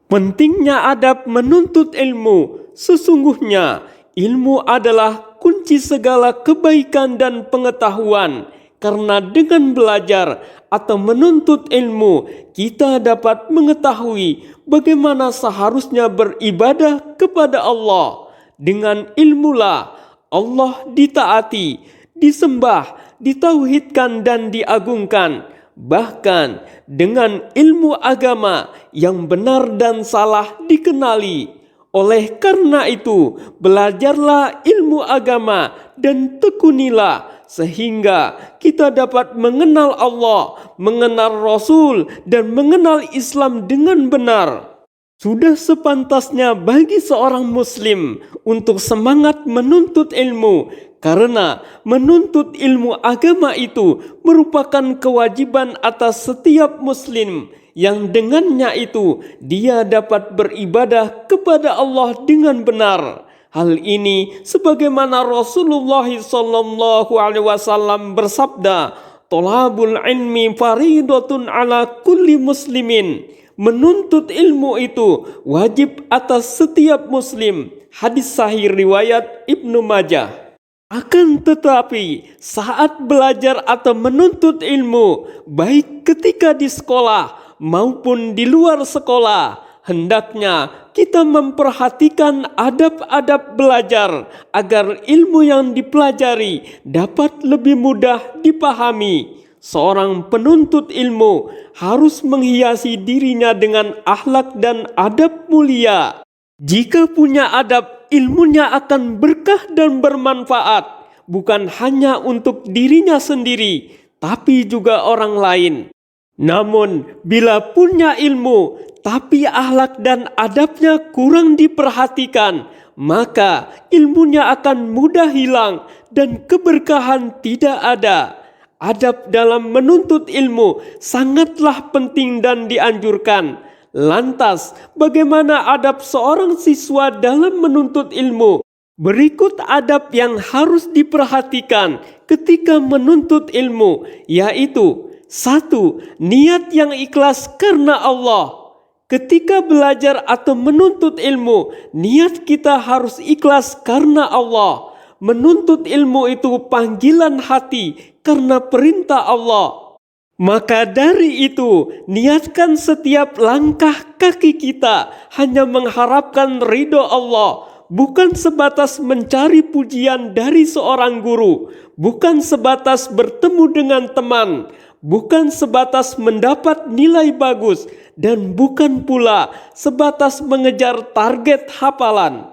Pentingnya adab menuntut ilmu. Sesungguhnya ilmu adalah kunci segala kebaikan dan pengetahuan. Karena dengan belajar atau menuntut ilmu, kita dapat mengetahui bagaimana seharusnya beribadah kepada Allah. Dengan ilmulah Allah ditaati, disembah, ditauhidkan dan diagungkan. Bahkan dengan ilmu agama yang benar dan salah dikenali. Oleh karena itu, belajarlah ilmu agama dan tekunilah sehingga kita dapat mengenal Allah, mengenal Rasul, dan mengenal Islam dengan benar. Sudah sepantasnya bagi seorang muslim untuk semangat menuntut ilmu, karena menuntut ilmu agama itu merupakan kewajiban atas setiap muslim yang dengannya itu dia dapat beribadah kepada Allah dengan benar. Hal ini sebagaimana Rasulullah SAW bersabda, "Thalabul ilmi faridatun ala kulli muslimin." Menuntut ilmu itu wajib atas setiap muslim. Hadis sahih riwayat Ibnu Majah. Akan tetapi saat belajar atau menuntut ilmu, baik ketika di sekolah maupun di luar sekolah, hendaknya kita memperhatikan adab-adab belajar agar ilmu yang dipelajari dapat lebih mudah dipahami. Seorang penuntut ilmu harus menghiasi dirinya dengan akhlak dan adab mulia. Jika punya adab, ilmunya akan berkah dan bermanfaat, bukan hanya untuk dirinya sendiri, tapi juga orang lain. Namun, bila punya ilmu, tapi akhlak dan adabnya kurang diperhatikan, maka ilmunya akan mudah hilang dan keberkahan tidak ada. Adab dalam menuntut ilmu sangatlah penting dan dianjurkan. Lantas, bagaimana adab seorang siswa dalam menuntut ilmu? Berikut adab yang harus diperhatikan ketika menuntut ilmu, yaitu 1. Niat yang ikhlas karena Allah. Ketika belajar atau menuntut ilmu, niat kita harus ikhlas karena Allah. Menuntut ilmu itu panggilan hati karena perintah Allah. Maka dari itu, niatkan setiap langkah kaki kita hanya mengharapkan ridho Allah, bukan sebatas mencari pujian dari seorang guru, bukan sebatas bertemu dengan teman, bukan sebatas mendapat nilai bagus, dan bukan pula sebatas mengejar target hafalan.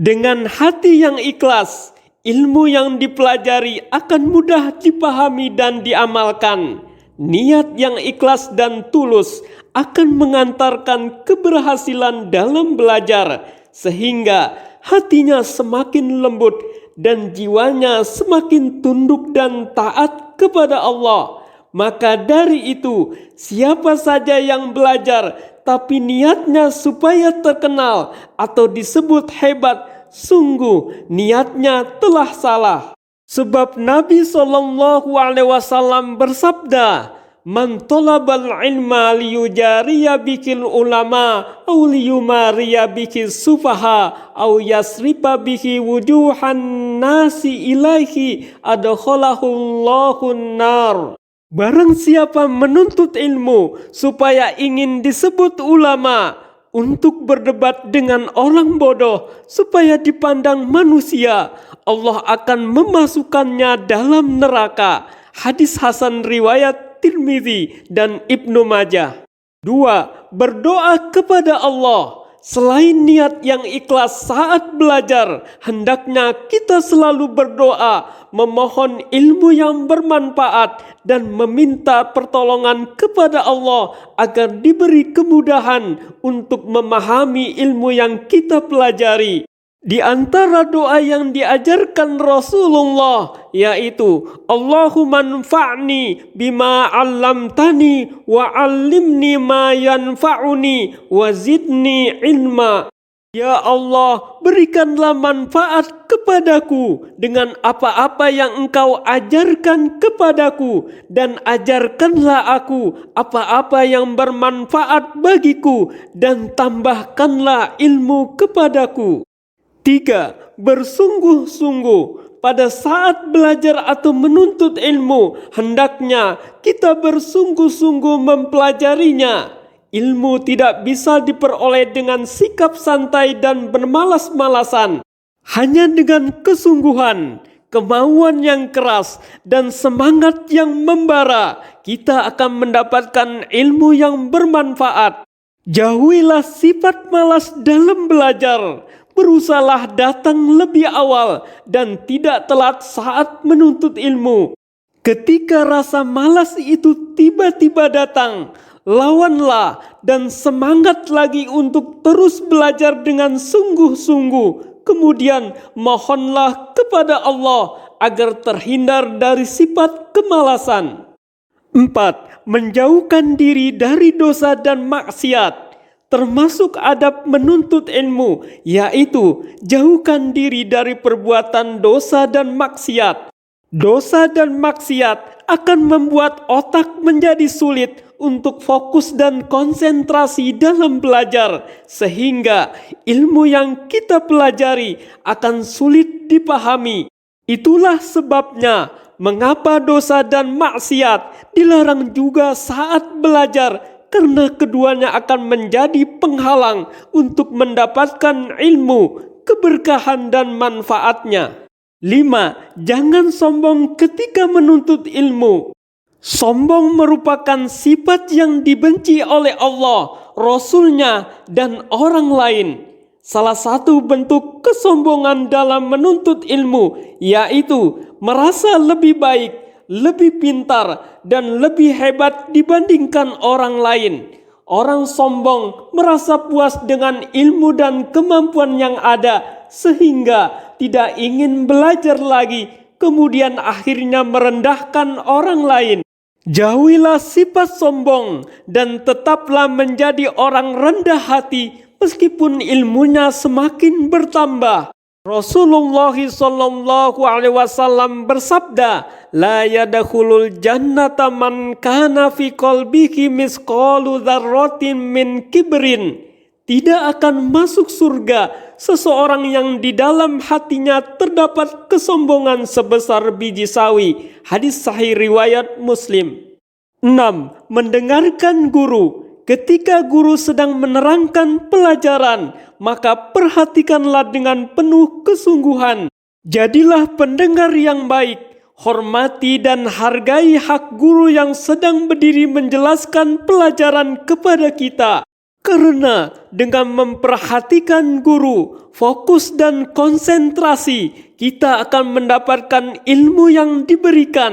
Dengan hati yang ikhlas, ilmu yang dipelajari akan mudah dipahami dan diamalkan. Niat yang ikhlas dan tulus akan mengantarkan keberhasilan dalam belajar, sehingga hatinya semakin lembut dan jiwanya semakin tunduk dan taat kepada Allah. Maka dari itu, siapa saja yang belajar tapi niatnya supaya terkenal atau disebut hebat, sungguh niatnya telah salah. Sebab Nabi SAW bersabda, "Man talabal ilma liyujariya bikil ulama aw liyumariya bikil sufaha aw yasrifa bihi wujuhan nasi ilaihi adkhalahullahu nar." Barang siapa menuntut ilmu supaya ingin disebut ulama, untuk berdebat dengan orang bodoh supaya dipandang manusia, Allah akan memasukkannya dalam neraka. Hadis hasan riwayat Tirmidzi dan Ibnu Majah. 2. Berdoa kepada Allah. Selain niat yang ikhlas saat belajar, hendaknya kita selalu berdoa, memohon ilmu yang bermanfaat, dan meminta pertolongan kepada Allah agar diberi kemudahan untuk memahami ilmu yang kita pelajari. Di antara doa yang diajarkan Rasulullah yaitu, Allahumma anfa'ni bima 'allamtani wa 'allimni ma yanfa'uni wa zidni ilma. Ya Allah, berikanlah manfaat kepadaku dengan apa-apa yang Engkau ajarkan kepadaku, dan ajarkanlah aku apa-apa yang bermanfaat bagiku, dan tambahkanlah ilmu kepadaku. 3. Bersungguh-sungguh. Pada saat belajar atau menuntut ilmu, hendaknya kita bersungguh-sungguh mempelajarinya. Ilmu tidak bisa diperoleh dengan sikap santai dan bermalas-malasan. Hanya dengan kesungguhan, kemauan yang keras, dan semangat yang membara, kita akan mendapatkan ilmu yang bermanfaat. Jauhilah sifat malas dalam belajar. Berusahalah datang lebih awal dan tidak telat saat menuntut ilmu. Ketika rasa malas itu tiba-tiba datang, lawanlah dan semangat lagi untuk terus belajar dengan sungguh-sungguh. Kemudian mohonlah kepada Allah agar terhindar dari sifat kemalasan. 4. Menjauhkan diri dari dosa dan maksiat. Termasuk adab menuntut ilmu, yaitu jauhkan diri dari perbuatan dosa dan maksiat. Dosa dan maksiat akan membuat otak menjadi sulit untuk fokus dan konsentrasi dalam belajar, sehingga ilmu yang kita pelajari akan sulit dipahami. Itulah sebabnya mengapa dosa dan maksiat dilarang juga saat belajar, karena keduanya akan menjadi penghalang untuk mendapatkan ilmu, keberkahan dan manfaatnya. 5. Jangan sombong ketika menuntut ilmu. Sombong merupakan sifat yang dibenci oleh Allah, Rasul-Nya, dan orang lain. Salah satu bentuk kesombongan dalam menuntut ilmu yaitu merasa lebih baik, lebih pintar, dan lebih hebat dibandingkan orang lain. Orang sombong merasa puas dengan ilmu dan kemampuan yang ada sehingga tidak ingin belajar lagi, kemudian akhirnya merendahkan orang lain. Jauhilah sifat sombong dan tetaplah menjadi orang rendah hati meskipun ilmunya semakin bertambah. Rasulullah SAW bersabda, "La yadkhulul jannata man kana fi qalbihi misqalu dzarratin min kibrin." Tidak akan masuk surga seseorang yang di dalam hatinya terdapat kesombongan sebesar biji sawi. Hadis sahih riwayat Muslim. 6. Mendengarkan guru. Ketika guru sedang menerangkan pelajaran, maka perhatikanlah dengan penuh kesungguhan. Jadilah pendengar yang baik. Hormati dan hargai hak guru yang sedang berdiri menjelaskan pelajaran kepada kita. Karena dengan memperhatikan guru, fokus dan konsentrasi, kita akan mendapatkan ilmu yang diberikan.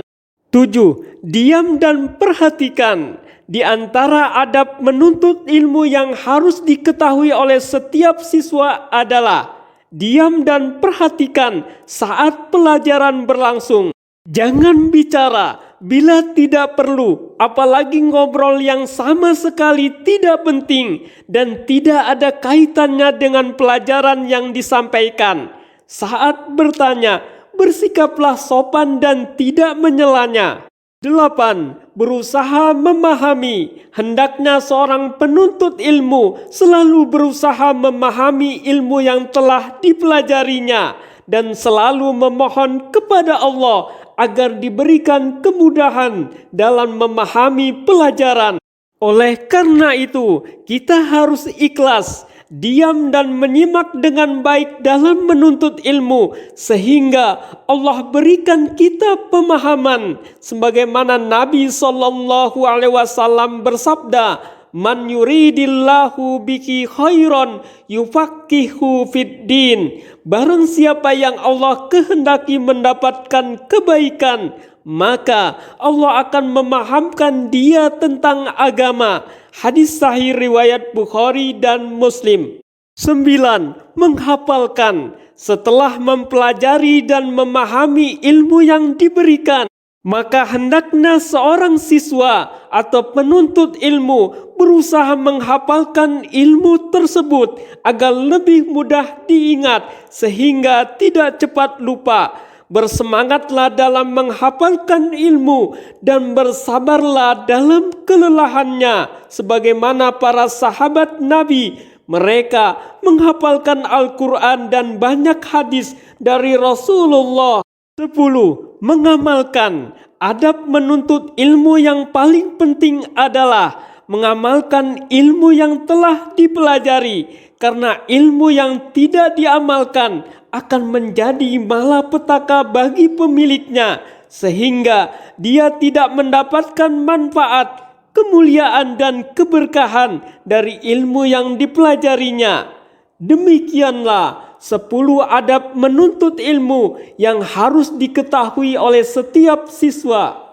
7. Diam dan perhatikan. Di antara adab menuntut ilmu yang harus diketahui oleh setiap siswa adalah diam dan perhatikan saat pelajaran berlangsung. Jangan bicara bila tidak perlu, apalagi ngobrol yang sama sekali tidak penting dan tidak ada kaitannya dengan pelajaran yang disampaikan. Saat bertanya, bersikaplah sopan dan tidak menyelanya. 8. Berusaha memahami. Hendaknya seorang penuntut ilmu selalu berusaha memahami ilmu yang telah dipelajarinya dan selalu memohon kepada Allah agar diberikan kemudahan dalam memahami pelajaran. Oleh karena itu, kita harus ikhlas, diam dan menyimak dengan baik dalam menuntut ilmu sehingga Allah berikan kita pemahaman sebagaimana Nabi SAW bersabda, "Man yuridillahu biki khairan yufaqihu fid din." Barang siapa yang Allah kehendaki mendapatkan kebaikan, maka Allah akan memahamkan dia tentang agama. Hadis sahih riwayat Bukhari dan Muslim. 9. Menghafalkan. Setelah mempelajari dan memahami ilmu yang diberikan, Maka hendaknya seorang siswa atau penuntut ilmu berusaha menghafalkan ilmu tersebut agar lebih mudah diingat sehingga tidak cepat lupa. Bersemangatlah dalam menghafalkan ilmu dan bersabarlah dalam kelelahannya sebagaimana para sahabat Nabi. Mereka menghafalkan Al-Quran dan banyak hadis dari Rasulullah. 10. Mengamalkan. Adab menuntut ilmu yang paling penting adalah mengamalkan ilmu yang telah dipelajari, karena ilmu yang tidak diamalkan akan menjadi malapetaka bagi pemiliknya, sehingga dia tidak mendapatkan manfaat, kemuliaan dan keberkahan dari ilmu yang dipelajarinya. Demikianlah 10 adab menuntut ilmu yang harus diketahui oleh setiap siswa.